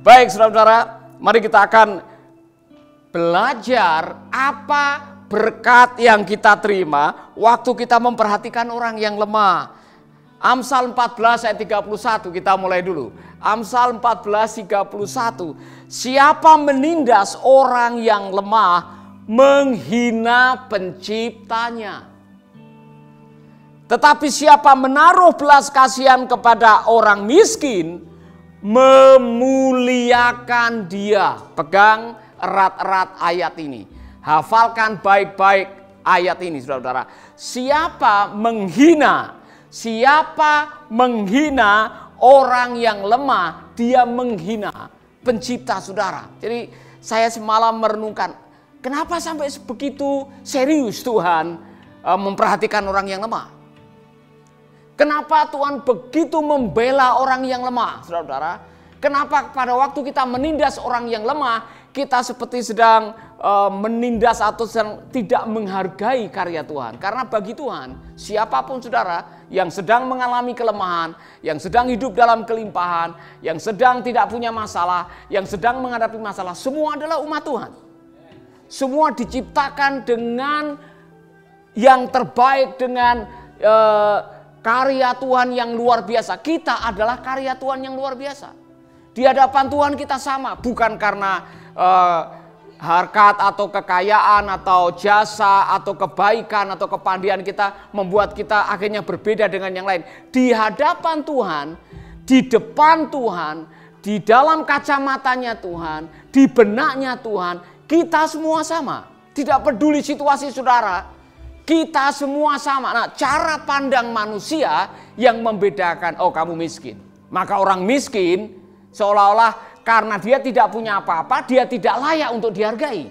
Baik saudara-saudara, mari kita akan belajar apa berkat yang kita terima waktu kita memperhatikan orang yang lemah. Amsal 14 ayat 31 kita mulai dulu. Amsal 14 31. Siapa menindas orang yang lemah menghina penciptanya. Tetapi siapa menaruh belas kasihan kepada orang miskin memuliakan dia. Pegang erat-erat ayat ini. Hafalkan baik-baik ayat ini saudara-saudara. Siapa menghina orang yang lemah, dia menghina pencipta saudara. Jadi saya semalam merenungkan, kenapa sampai begitu serius Tuhan memperhatikan orang yang lemah? Kenapa Tuhan begitu membela orang yang lemah, saudara-saudara? Kenapa pada waktu kita menindas orang yang lemah, kita seperti sedang menindas atau sedang tidak menghargai karya Tuhan? Karena bagi Tuhan, siapapun saudara yang sedang mengalami kelemahan, yang sedang hidup dalam kelimpahan, yang sedang tidak punya masalah, yang sedang menghadapi masalah, semua adalah umat Tuhan. Semua diciptakan dengan yang terbaik, dengan karya Tuhan yang luar biasa. Kita adalah karya Tuhan yang luar biasa. Di hadapan Tuhan kita sama, bukan karena harkat atau kekayaan atau jasa atau kebaikan atau kepandian kita membuat kita akhirnya berbeda dengan yang lain. Di hadapan Tuhan, di depan Tuhan, di dalam kacamatanya Tuhan, di benaknya Tuhan, kita semua sama. Tidak peduli situasi saudara, kita semua sama. Nah, cara pandang manusia yang membedakan, oh kamu miskin. Maka orang miskin seolah-olah karena dia tidak punya apa-apa, dia tidak layak untuk dihargai.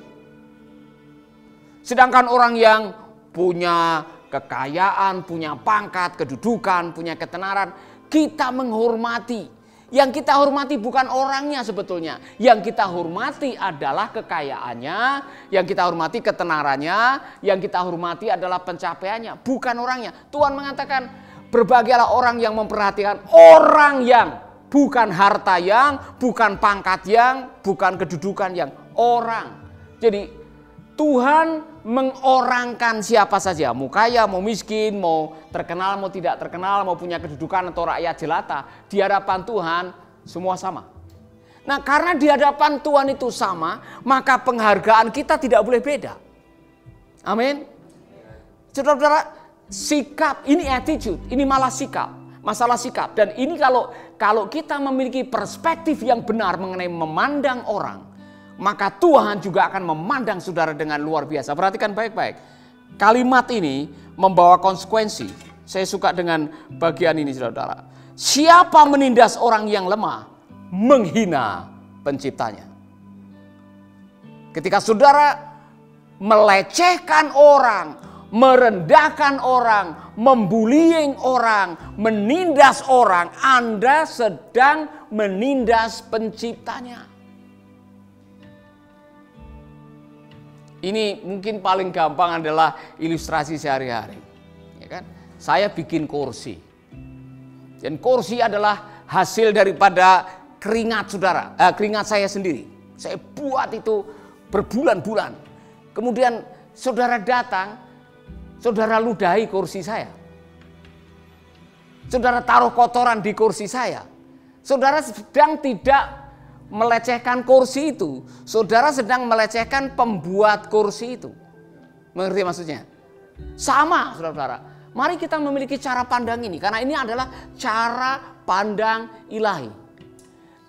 Sedangkan orang yang punya kekayaan, punya pangkat, kedudukan, punya ketenaran, kita menghormati. Yang kita hormati bukan orangnya sebetulnya. Yang kita hormati adalah kekayaannya, yang kita hormati ketenarannya, yang kita hormati adalah pencapaiannya, bukan orangnya. Tuhan mengatakan, berbahagialah orang yang memperhatikan orang yang, bukan harta yang, bukan pangkat yang, bukan kedudukan yang, orang. Jadi Tuhan mengorangkan siapa saja, mau kaya, mau miskin, mau terkenal, mau tidak terkenal, mau punya kedudukan atau rakyat jelata. Di hadapan Tuhan semua sama. Nah, karena di hadapan Tuhan itu sama, maka penghargaan kita tidak boleh beda. Amin. Saudara-saudara, sikap ini attitude, ini malah sikap, masalah sikap. Dan ini kalau kita memiliki perspektif yang benar mengenai memandang orang, maka Tuhan juga akan memandang saudara dengan luar biasa. Perhatikan baik-baik. Kalimat ini membawa konsekuensi. Saya suka dengan bagian ini saudara. Siapa menindas orang yang lemah, menghina penciptanya. Ketika saudara melecehkan orang, merendahkan orang, membullying orang, menindas orang, Anda sedang menindas penciptanya. Ini mungkin paling gampang adalah ilustrasi sehari-hari. Ya kan? Saya bikin kursi. Dan kursi adalah hasil daripada keringat saudara, keringat saya sendiri. Saya buat itu berbulan-bulan. Kemudian saudara datang, saudara ludahi kursi saya. Saudara taruh kotoran di kursi saya. Saudara sedang tidak melecehkan kursi itu, saudara sedang melecehkan pembuat kursi itu. Mengerti maksudnya? Sama, saudara-saudara. Mari kita memiliki cara pandang ini, karena ini adalah cara pandang ilahi.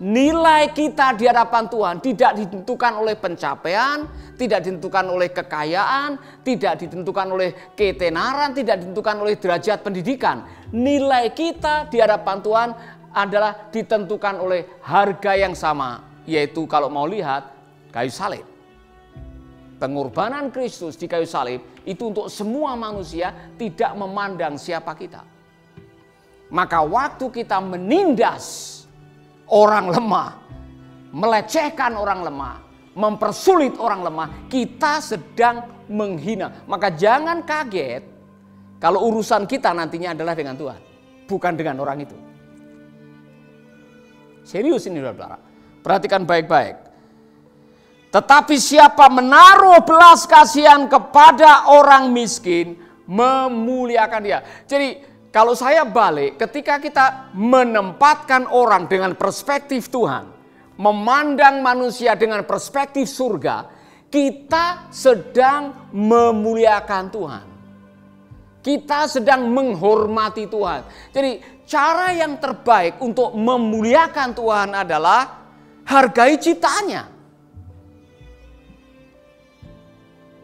Nilai kita di hadapan Tuhan tidak ditentukan oleh pencapaian, tidak ditentukan oleh kekayaan, tidak ditentukan oleh ketenaran, tidak ditentukan oleh derajat pendidikan. Nilai kita di hadapan Tuhan adalah ditentukan oleh harga yang sama, yaitu kalau mau lihat kayu salib. Pengorbanan Kristus di kayu salib itu untuk semua manusia, tidak memandang siapa kita. Maka waktu kita menindas orang lemah, melecehkan orang lemah, mempersulit orang lemah, kita sedang menghina. Maka jangan kaget kalau urusan kita nantinya adalah dengan Tuhan, bukan dengan orang itu. Serius ini saudara. Perhatikan baik-baik. Tetapi siapa menaruh belas kasihan kepada orang miskin, memuliakan dia. Jadi kalau saya balik, ketika kita menempatkan orang dengan perspektif Tuhan, memandang manusia dengan perspektif surga, kita sedang memuliakan Tuhan. Kita sedang menghormati Tuhan. Jadi cara yang terbaik untuk memuliakan Tuhan adalah hargai ciptaannya.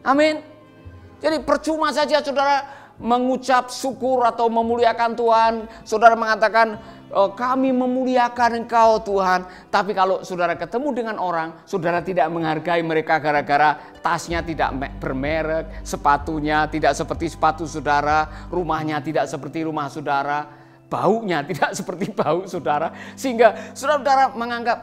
Amin. Jadi percuma saja saudara mengucap syukur atau memuliakan Tuhan. Saudara mengatakan, kami memuliakan Engkau Tuhan. Tapi kalau saudara ketemu dengan orang, saudara tidak menghargai mereka gara-gara tasnya tidak bermerek, sepatunya tidak seperti sepatu saudara, rumahnya tidak seperti rumah saudara, baunya tidak seperti bau saudara. Sehingga saudara menganggap,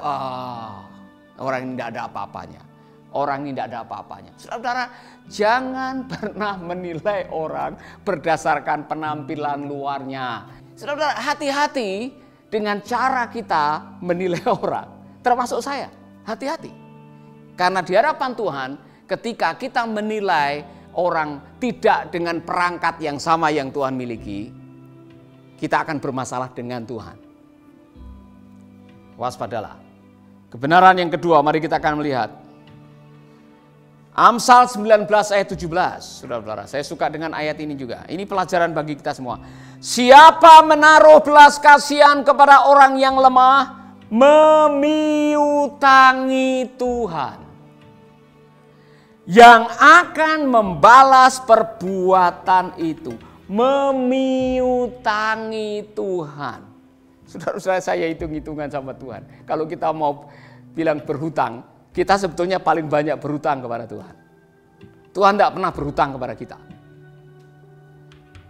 orang ini tidak ada apa-apanya. Orang ini tidak ada apa-apanya. Saudara, jangan pernah menilai orang berdasarkan penampilan luarnya. Saudara, hati-hati dengan cara kita menilai orang. Termasuk saya, hati-hati. Karena di hadapan Tuhan, ketika kita menilai orang tidak dengan perangkat yang sama yang Tuhan miliki, kita akan bermasalah dengan Tuhan. Waspadalah. Kebenaran yang kedua, mari kita akan melihat. Amsal 19 ayat 17, saudara-saudara, saya suka dengan ayat ini juga. Ini pelajaran bagi kita semua. Siapa menaruh belas kasihan kepada orang yang lemah, memiutangi Tuhan, yang akan membalas perbuatan itu. Memiutangi Tuhan. Saudara-saudara, saya hitung-hitungan sama Tuhan. Kalau kita mau bilang berhutang, kita sebetulnya paling banyak berhutang kepada Tuhan. Tuhan tidak pernah berhutang kepada kita.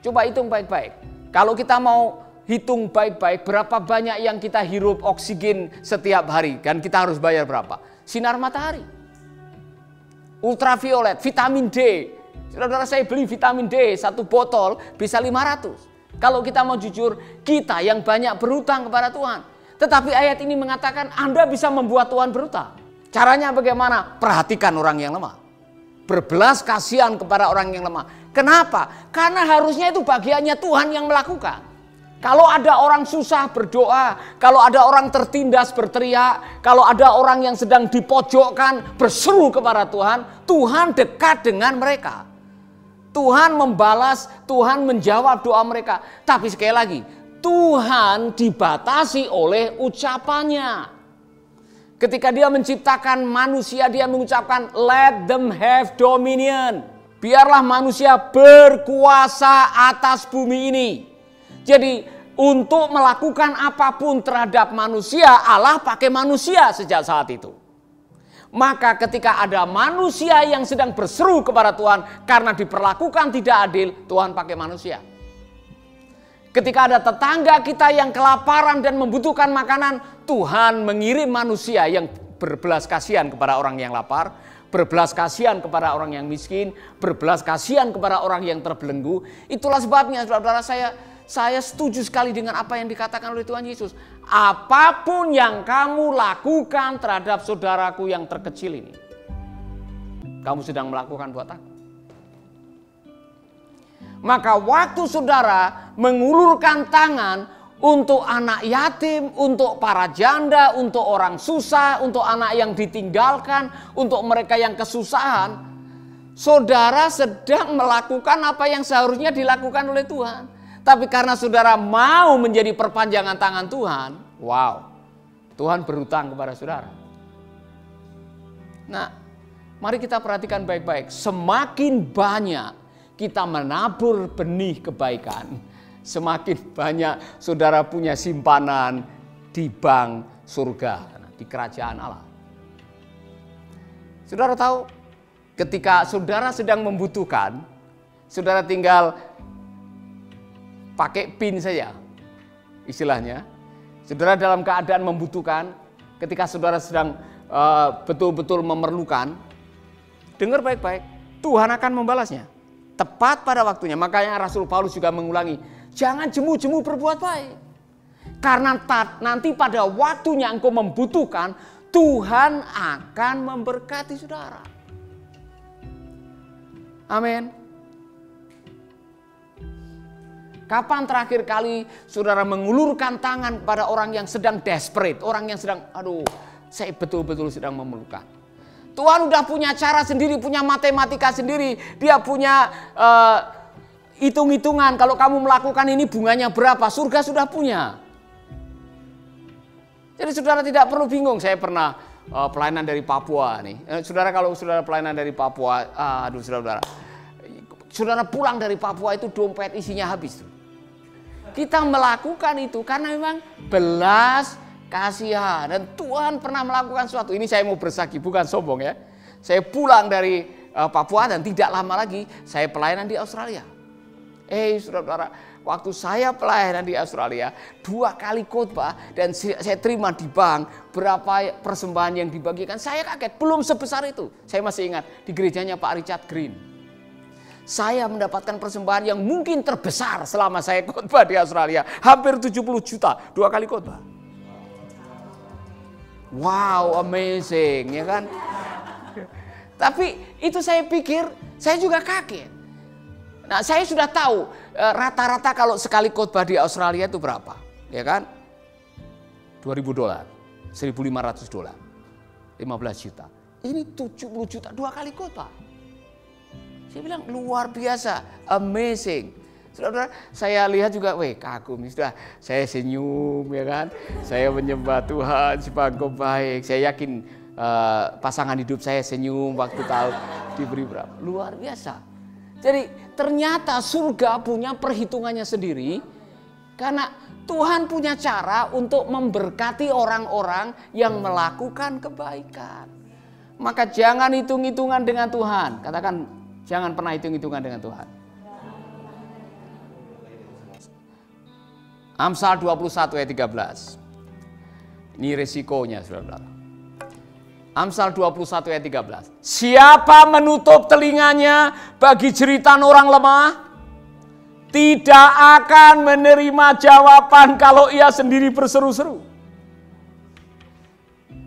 Coba hitung baik-baik. Kalau kita mau hitung baik-baik berapa banyak yang kita hirup oksigen setiap hari. Dan kita harus bayar berapa? Sinar matahari. Ultraviolet, vitamin D. Saudara-saudara, saya beli vitamin D 1 botol bisa 500. Kalau kita mau jujur, kita yang banyak berhutang kepada Tuhan. Tetapi ayat ini mengatakan Anda bisa membuat Tuhan berhutang. Caranya bagaimana? Perhatikan orang yang lemah. Berbelas kasihan kepada orang yang lemah. Kenapa? Karena harusnya itu bagiannya Tuhan yang melakukan. Kalau ada orang susah berdoa, kalau ada orang tertindas berteriak, kalau ada orang yang sedang dipojokkan berseru kepada Tuhan, Tuhan dekat dengan mereka. Tuhan membalas, Tuhan menjawab doa mereka. Tapi sekali lagi, Tuhan dibatasi oleh ucapannya. Ketika dia menciptakan manusia, dia mengucapkan let them have dominion. Biarlah manusia berkuasa atas bumi ini. Jadi untuk melakukan apapun terhadap manusia, Allah pakai manusia sejak saat itu. Maka ketika ada manusia yang sedang berseru kepada Tuhan karena diperlakukan tidak adil, Tuhan pakai manusia. Ketika ada tetangga kita yang kelaparan dan membutuhkan makanan, Tuhan mengirim manusia yang berbelas kasihan kepada orang yang lapar, berbelas kasihan kepada orang yang miskin, berbelas kasihan kepada orang yang terbelenggu. Itulah sebabnya saudara-saudara, saya setuju sekali dengan apa yang dikatakan oleh Tuhan Yesus. Apapun yang kamu lakukan terhadap saudaraku yang terkecil ini, kamu sedang melakukan buat aku. Maka waktu saudara mengulurkan tangan untuk anak yatim, untuk para janda, untuk orang susah, untuk anak yang ditinggalkan, untuk mereka yang kesusahan, saudara sedang melakukan apa yang seharusnya dilakukan oleh Tuhan. Tapi karena saudara mau menjadi perpanjangan tangan Tuhan, wow, Tuhan berhutang kepada saudara. Nah, mari kita perhatikan baik-baik. Semakin banyak kita menabur benih kebaikan, semakin banyak saudara punya simpanan di bank surga, di kerajaan Allah. Saudara tahu, ketika saudara sedang membutuhkan, saudara tinggal pakai PIN saja, istilahnya. Saudara dalam keadaan membutuhkan, ketika saudara sedang betul-betul memerlukan, dengar baik-baik, Tuhan akan membalasnya. Tepat pada waktunya. Makanya Rasul Paulus juga mengulangi, jangan jemu-jemu berbuat baik. Karena nanti pada waktunya engkau membutuhkan, Tuhan akan memberkati saudara. Amin. Kapan terakhir kali saudara mengulurkan tangan kepada orang yang sedang desperate, orang yang sedang, aduh, saya betul-betul sedang memerlukan. Tuhan udah punya cara sendiri, punya matematika sendiri, dia punya hitung-hitungan. Kalau kamu melakukan ini bunganya berapa, surga sudah punya. Jadi saudara tidak perlu bingung. Saya pernah pelayanan dari Papua nih. Saudara, kalau saudara pelayanan dari Papua, aduh saudara pulang dari Papua itu dompet isinya habis. Kita melakukan itu karena memang belas kasihan. Dan Tuhan pernah melakukan sesuatu. Ini saya mau bersaksi, bukan sombong ya. Saya pulang dari Papua dan tidak lama lagi saya pelayanan di Australia. Saudara, waktu saya pelayanan di Australia 2 kali khotbah dan saya terima di bank berapa persembahan yang dibagikan. Saya kaget, belum sebesar itu. Saya masih ingat di gerejanya Pak Richard Green. Saya mendapatkan persembahan yang mungkin terbesar selama saya khotbah di Australia. Hampir 70 juta, 2 kali khotbah. Wow, amazing, ya kan? Tapi itu saya pikir, saya juga kaget. Nah, saya sudah tahu rata-rata kalau sekali khotbah di Australia itu berapa, ya kan? $2.000, $1.500, 15 juta. Ini 70 juta, 2 kali khotbah. Saya bilang luar biasa, amazing. Saudara, saya lihat juga, kagum. Sudah, saya senyum, ya kan? Saya menyembah Tuhan, sebangkau baik. Saya yakin pasangan hidup saya senyum waktu tahu diberi berapa. Luar biasa. Jadi ternyata surga punya perhitungannya sendiri. Karena Tuhan punya cara untuk memberkati orang-orang yang melakukan kebaikan. Maka jangan hitung-hitungan dengan Tuhan. Katakan, jangan pernah hitung-hitungan dengan Tuhan. Amsal 21 ayat 13. Ini resikonya, saudara. Amsal 21 ayat 13. Siapa menutup telinganya bagi jeritan orang lemah, tidak akan menerima jawaban kalau ia sendiri berseru-seru.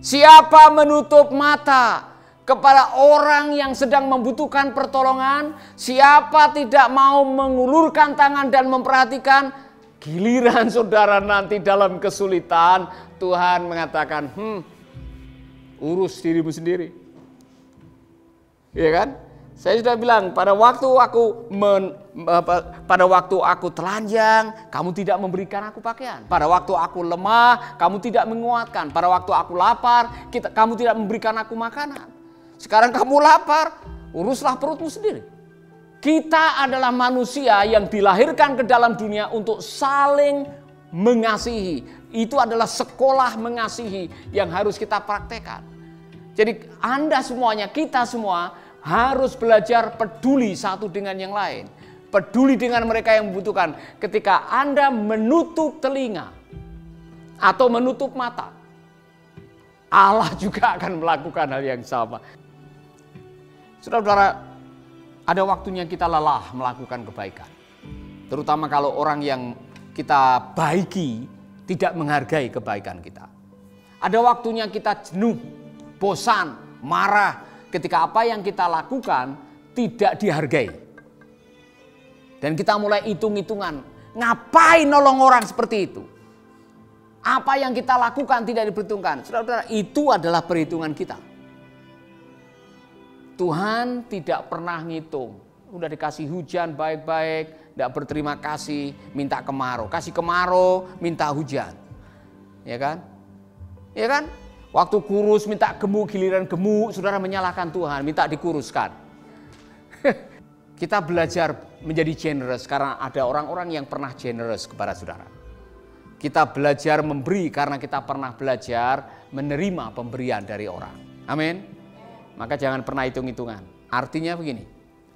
Siapa menutup mata kepada orang yang sedang membutuhkan pertolongan, siapa tidak mau mengulurkan tangan dan memperhatikan, giliran saudara nanti dalam kesulitan, Tuhan mengatakan, urus dirimu sendiri. Iya kan? Saya sudah bilang, pada waktu aku telanjang, kamu tidak memberikan aku pakaian. Pada waktu aku lemah, kamu tidak menguatkan. Pada waktu aku lapar, kamu tidak memberikan aku makanan. Sekarang kamu lapar, uruslah perutmu sendiri. Kita adalah manusia yang dilahirkan ke dalam dunia untuk saling mengasihi. Itu adalah sekolah mengasihi yang harus kita praktekkan. Jadi Anda semuanya, kita semua harus belajar peduli satu dengan yang lain. Peduli dengan mereka yang membutuhkan. Ketika Anda menutup telinga atau menutup mata, Allah juga akan melakukan hal yang sama. Saudara-saudara, ada waktunya kita lelah melakukan kebaikan. Terutama kalau orang yang kita baiki tidak menghargai kebaikan kita. Ada waktunya kita jenuh, bosan, marah ketika apa yang kita lakukan tidak dihargai. Dan kita mulai hitung-hitungan, ngapain nolong orang seperti itu? Apa yang kita lakukan tidak diperhitungkan. Saudara-saudara, itu adalah perhitungan kita. Tuhan tidak pernah ngitung. Udah dikasih hujan baik-baik, tidak berterima kasih, minta kemarau. Kasih kemarau, minta hujan. Ya kan? Ya kan? Waktu kurus minta gemuk, giliran gemuk, saudara menyalahkan Tuhan, minta dikuruskan. Kita belajar menjadi generous karena ada orang-orang yang pernah generous kepada saudara. Kita belajar memberi karena kita pernah belajar menerima pemberian dari orang. Amin. Maka jangan pernah hitung-hitungan. Artinya begini,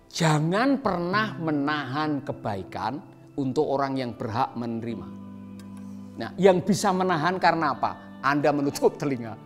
jangan pernah menahan kebaikan untuk orang yang berhak menerima. Nah, yang bisa menahan karena apa? Anda menutup telinga.